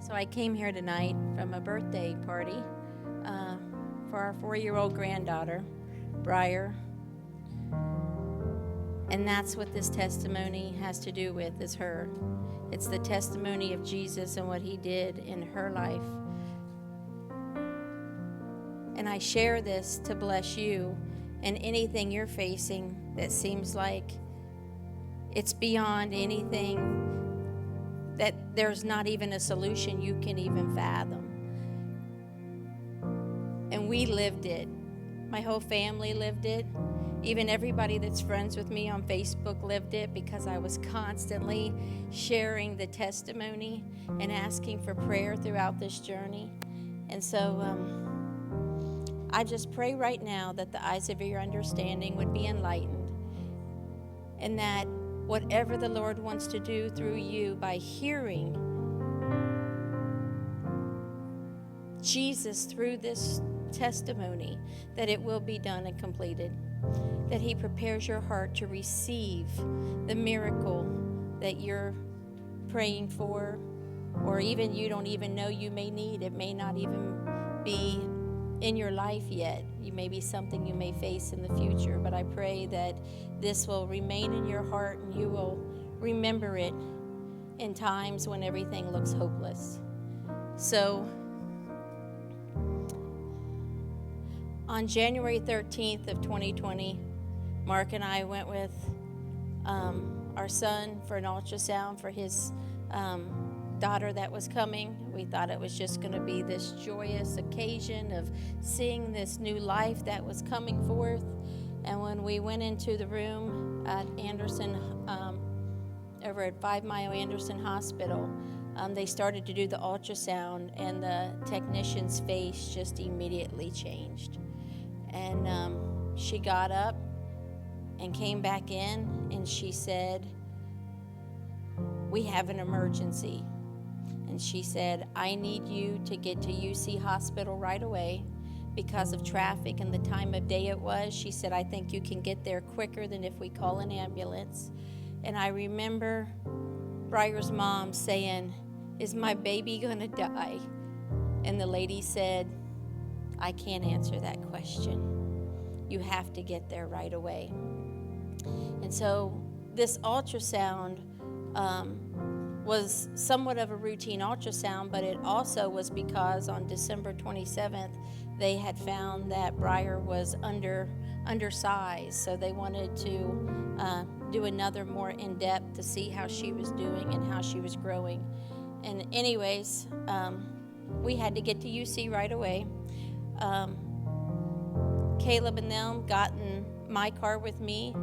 So I came here tonight from a birthday party for our 4-year-old granddaughter, Brier. And that's what this testimony has to do with, is her. It's the testimony of Jesus and what he did in her life. And I share this to bless you in anything you're facing that seems like it's beyond anything, that there's not even a solution you can even fathom. And we lived it. My whole family lived it. Even everybody that's friends with me on Facebook lived it, because I was constantly sharing the testimony and asking for prayer throughout this journey. And so I just pray right now that the eyes of your understanding would be enlightened, and that whatever the Lord wants to do through you by hearing Jesus through this testimony, that it will be done and completed. That he prepares your heart to receive the miracle that you're praying for, or even you don't even know you may need. It may not even be in your life yet. It may be something you may face in the future, but I pray that this will remain in your heart and you will remember it in times when everything looks hopeless. So on January 13th of 2020, Mark and I went with our son for an ultrasound for his daughter that was coming. We thought it was just going to be this joyous occasion of seeing this new life that was coming forth. And when we went into the room at Anderson, over at 5 Mile Anderson Hospital, they started to do the ultrasound, and the technician's face just immediately changed. And she got up and came back in, and she said, "We have an emergency." And she said, "I need you to get to UC Hospital right away because of traffic and the time of day it was." She said, "I think you can get there quicker than if we call an ambulance." And I remember Brier's mom saying, "Is my baby going to die?" And the lady said, "I can't answer that question. You have to get there right away." And so this ultrasound was somewhat of a routine ultrasound, but it also was because on December 27th, they had found that Brier was undersized. So they wanted to do another more in-depth to see how she was doing and how she was growing. And anyways, we had to get to UC right away. Caleb and them got in my car with me,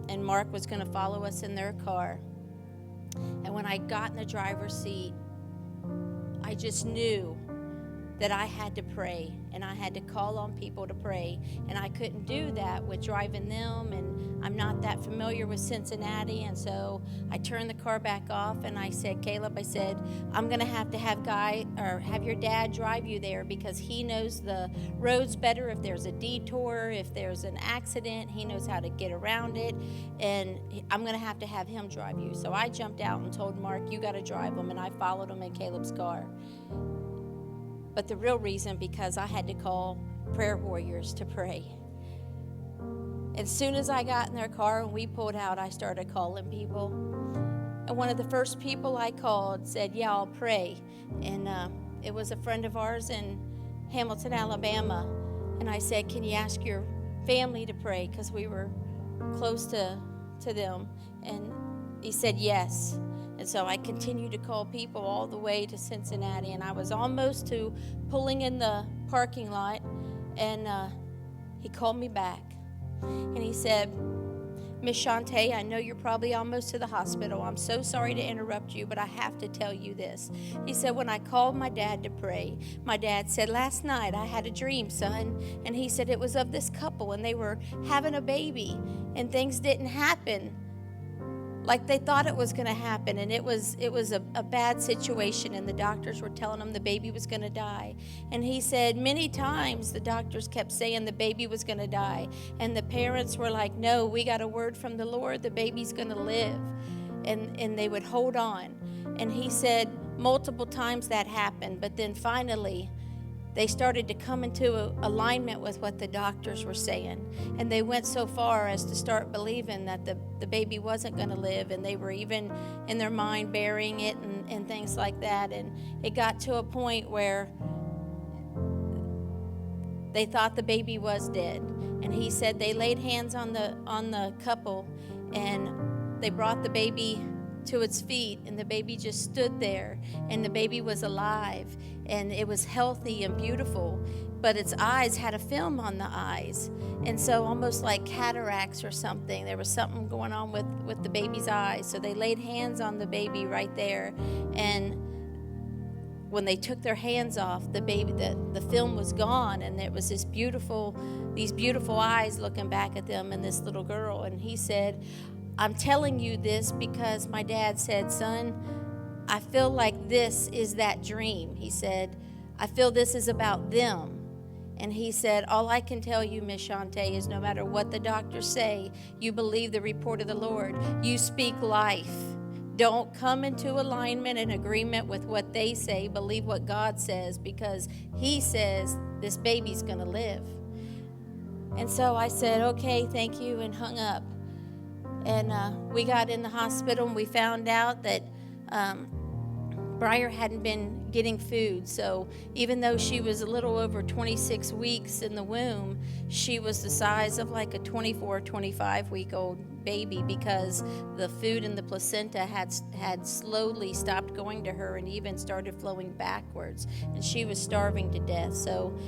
and Mark was going to follow us in their car. And when I got in the driver's seat, I just knew that I had to pray, and I had to call on people to pray. And I couldn't do that with driving them, and I'm not that familiar with Cincinnati. And so I turned the car back off, and I said, "Caleb," I said, "I'm going to have your dad drive you there, because he knows the roads better. If there's a detour, if there's an accident, he knows how to get around it, and I'm going to have him drive you." So I jumped out and told Mark, "You got to drive him," and I followed him in Caleb's car. But the real reason, because I had to call prayer warriors to pray. As soon as I got in their car and we pulled out, I started calling people. And one of the first people I called said, "Yeah, I'll pray." And it was a friend of ours in Hamilton, Alabama. And I said, "Can you ask your family to pray?" Because we were close to them. And he said, "Yes." And so I continued to call people all the way to Cincinnati, and I was almost to pulling in the parking lot, and he called me back. And he said, "Miss Shawnta, I know you're probably almost to the hospital. I'm so sorry to interrupt you, but I have to tell you this." He said, "When I called my dad to pray, my dad said, 'Last night I had a dream, son.' And he said it was of this couple, and they were having a baby, and things didn't happen like they thought it was going to happen, and it was a bad situation, and the doctors were telling them the baby was going to die." And he said many times the doctors kept saying the baby was going to die, and the parents were like, "No, we got a word from the Lord, the baby's going to live." And they would hold on. And he said multiple times that happened, but then finally they started to come into alignment with what the doctors were saying. And they went so far as to start believing that the baby wasn't going to live, and they were even in their mind burying it and things like that. And it got to a point where they thought the baby was dead. And he said they laid hands on the couple, and they brought the baby to its feet, and the baby just stood there, and the baby was alive, and it was healthy and beautiful, but its eyes had a film on the eyes, and so almost like cataracts or something. There was something going on with the baby's eyes. So they laid hands on the baby right there, and when they took their hands off, the baby, the film was gone, and there was these beautiful eyes looking back at them and this little girl. And he said, I'm telling you this because my dad said, son, I feel like this is that dream. He said, I feel this is about them. And he said, all I can tell you, Miss Shawnta, is no matter what the doctors say, you believe the report of the Lord. You speak life. Don't come into alignment and agreement with what they say. Believe what God says, because he says this baby's going to live. And so I said, okay, thank you, and hung up. And we got in the hospital, and we found out that Brier hadn't been getting food. So even though she was a little over 26 weeks in the womb, she was the size of like a 24, 25-week-old baby, because the food in the placenta had slowly stopped going to her and even started flowing backwards. And she was starving to death. So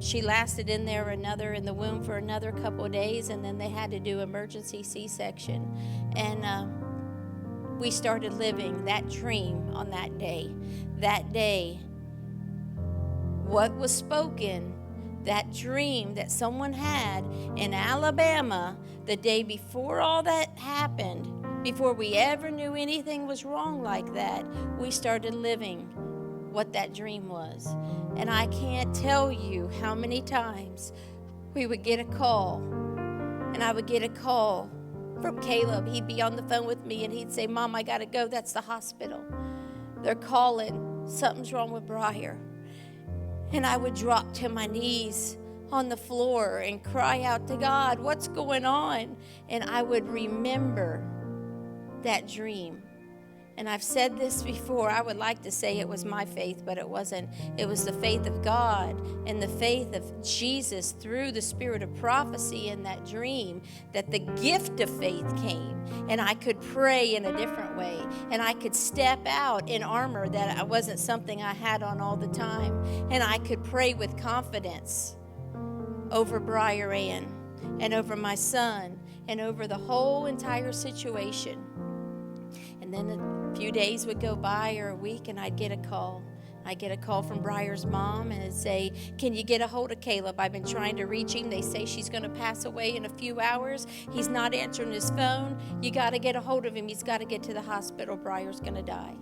she lasted in the womb for another couple of days, and then they had to do emergency C-section. And we started living that dream on that day. That day, what was spoken, that dream that someone had in Alabama the day before all that happened, before we ever knew anything was wrong like that, we started living what that dream was. And I can't tell you how many times we would get a call, and I would get a call from Caleb. He'd be on the phone with me, and he'd say, Mom, I got to go. That's the hospital. They're calling. Something's wrong with Brier. And I would drop to my knees on the floor and cry out to God, what's going on? And I would remember that dream. And I've said this before. I would like to say it was my faith, but it wasn't. It was the faith of God and the faith of Jesus through the spirit of prophecy in that dream, that the gift of faith came, and I could pray in a different way, and I could step out in armor that wasn't something I had on all the time, and I could pray with confidence over Brier Ann and over my son and over the whole entire situation. And then a few days would go by, or a week, and I'd get a call. I'd get a call from Brier's mom, and it'd say, can you get a hold of Caleb? I've been trying to reach him. They say she's going to pass away in a few hours. He's not answering his phone. You got to get a hold of him. He's got to get to the hospital. Brier's going to die.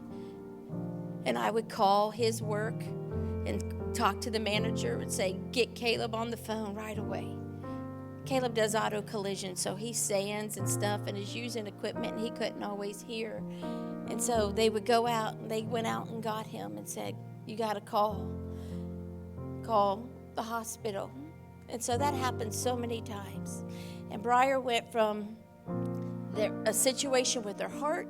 And I would call his work and talk to the manager and say, get Caleb on the phone right away. Caleb does auto collision, so he sands and stuff and is using equipment, and he couldn't always hear. And so they would go out, and they went out and got him and said, you got to call the hospital. And so that happened so many times. And Brier went from a situation with her heart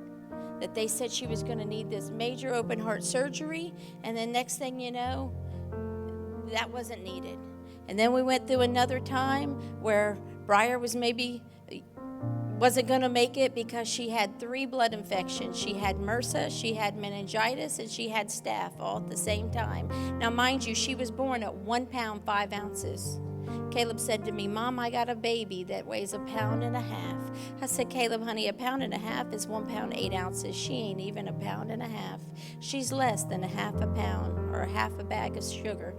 that they said she was going to need this major open heart surgery, and then next thing you know, that wasn't needed. And then we went through another time where Brier wasn't going to make it because she had 3 blood infections. She had MRSA, she had meningitis, and she had staph all at the same time. Now, mind you, she was born at 1 pound, 5 ounces. Caleb said to me, Mom, I got a baby that weighs 1.5 pounds. I said, Caleb, honey, 1.5 pounds is 1 pound, 8 ounces. She ain't even 1.5 pounds. She's less than 0.5 pound or half a bag of sugar.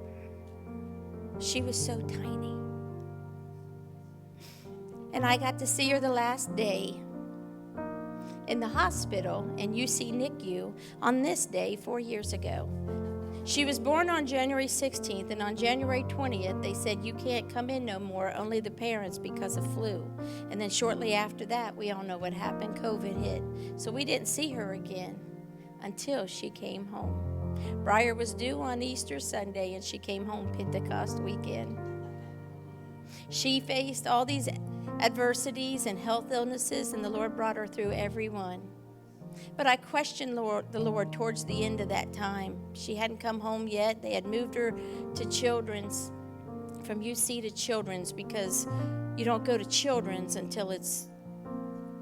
She was so tiny. And I got to see her the last day in the hospital in UC NICU on this day 4 years ago. She was born on January 16th, and on January 20th, they said, you can't come in no more, only the parents because of flu. And then shortly after that, we all know what happened, COVID hit. So we didn't see her again until she came home. Brier was due on Easter Sunday, and she came home Pentecost weekend. She faced all these adversities and health illnesses, and the Lord brought her through every one. But I questioned the Lord towards the end of that time. She hadn't come home yet. They had moved her to Children's, from UC to Children's, because you don't go to Children's until it's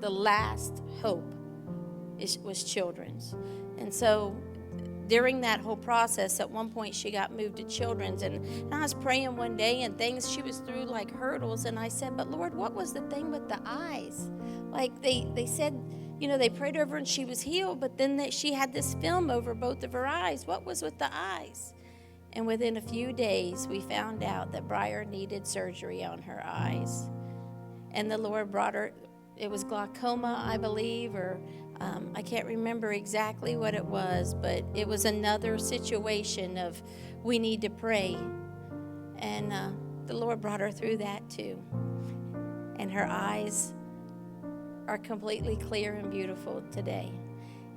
the last hope was Children's. And so during that whole process, at one point she got moved to Children's, and I was praying one day, and she was through like hurdles, and I said, but Lord, what was the thing with the eyes? Like they said, they prayed over and she was healed, but then she had this film over both of her eyes. What was with the eyes? And within a few days, we found out that Brier needed surgery on her eyes. And the Lord brought her, it was glaucoma, I believe, or I can't remember exactly what it was, but it was another situation of we need to pray. And the Lord brought her through that too. And her eyes are completely clear and beautiful today.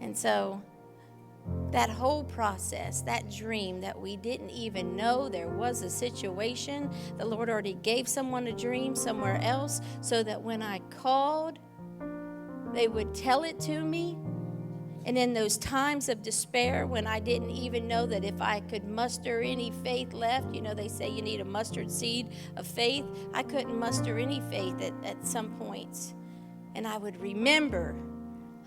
And so that whole process, that dream that we didn't even know there was a situation, the Lord already gave someone a dream somewhere else so that when I called, they would tell it to me. And in those times of despair when I didn't even know that if I could muster any faith left, they say you need a mustard seed of faith. I couldn't muster any faith at some points. And I would remember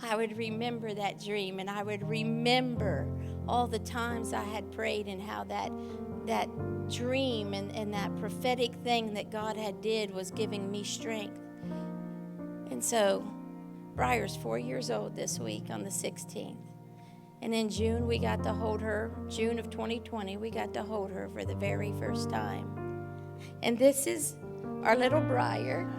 that dream, and I would remember all the times I had prayed and how that dream and that prophetic thing that God had did was giving me strength. And so Brier's 4 years old this week on the 16th. And in June, we got to hold her, June of 2020, we got to hold her for the very first time. And this is our little Brier.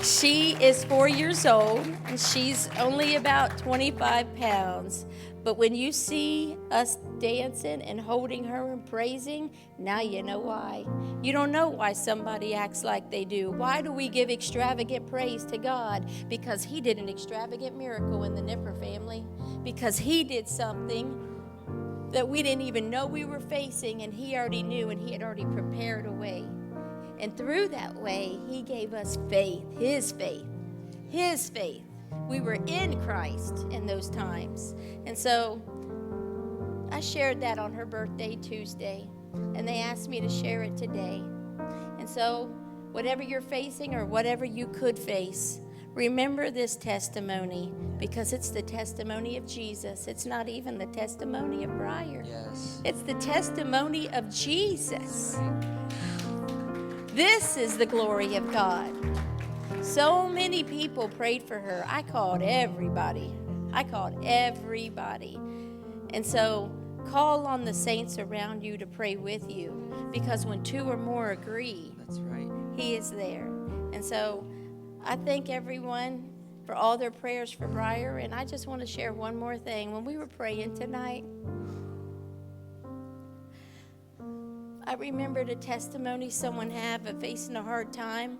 She is 4 years old, and she's only about 25 pounds. But when you see us dancing and holding her and praising, now you know why. You don't know why somebody acts like they do. Why do we give extravagant praise to God? Because He did an extravagant miracle in the Nipper family. Because He did something that we didn't even know we were facing, and He already knew, and He had already prepared a way. And through that way, He gave us faith, His faith, His faith. We were in Christ in those times. And so I shared that on her birthday Tuesday, and they asked me to share it today. And so whatever you're facing or whatever you could face, remember this testimony, because it's the testimony of Jesus. It's not even the testimony of Brier. Yes. It's the testimony of Jesus. This is the glory of God. So many people prayed for her. I called everybody. And so call on the saints around you to pray with you, because when two or more agree, that's right, He is there. And so I thank everyone for all their prayers for Brier. And I just want to share one more thing. When we were praying tonight, I remembered a testimony someone had of facing a hard time.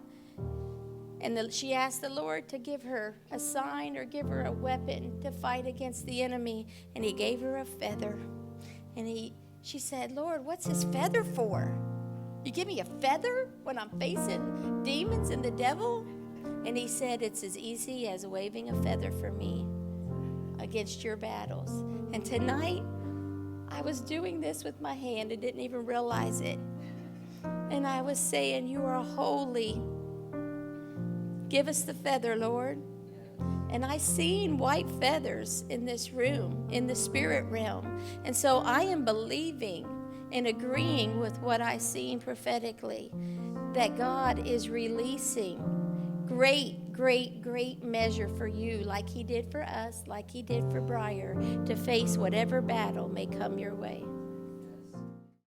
And she asked the Lord to give her a sign or give her a weapon to fight against the enemy. And He gave her a feather. And she said, Lord, what's this feather for? You give me a feather when I'm facing demons and the devil? And He said, it's as easy as waving a feather for me against your battles. And tonight, I was doing this with my hand and didn't even realize it. And I was saying, you are holy. Give us the feather, Lord. And I seen white feathers in this room, in the spirit realm. And so I am believing and agreeing with what I seen prophetically, that God is releasing great measure for you, like He did for us, like He did for Brier, to face whatever battle may come your way.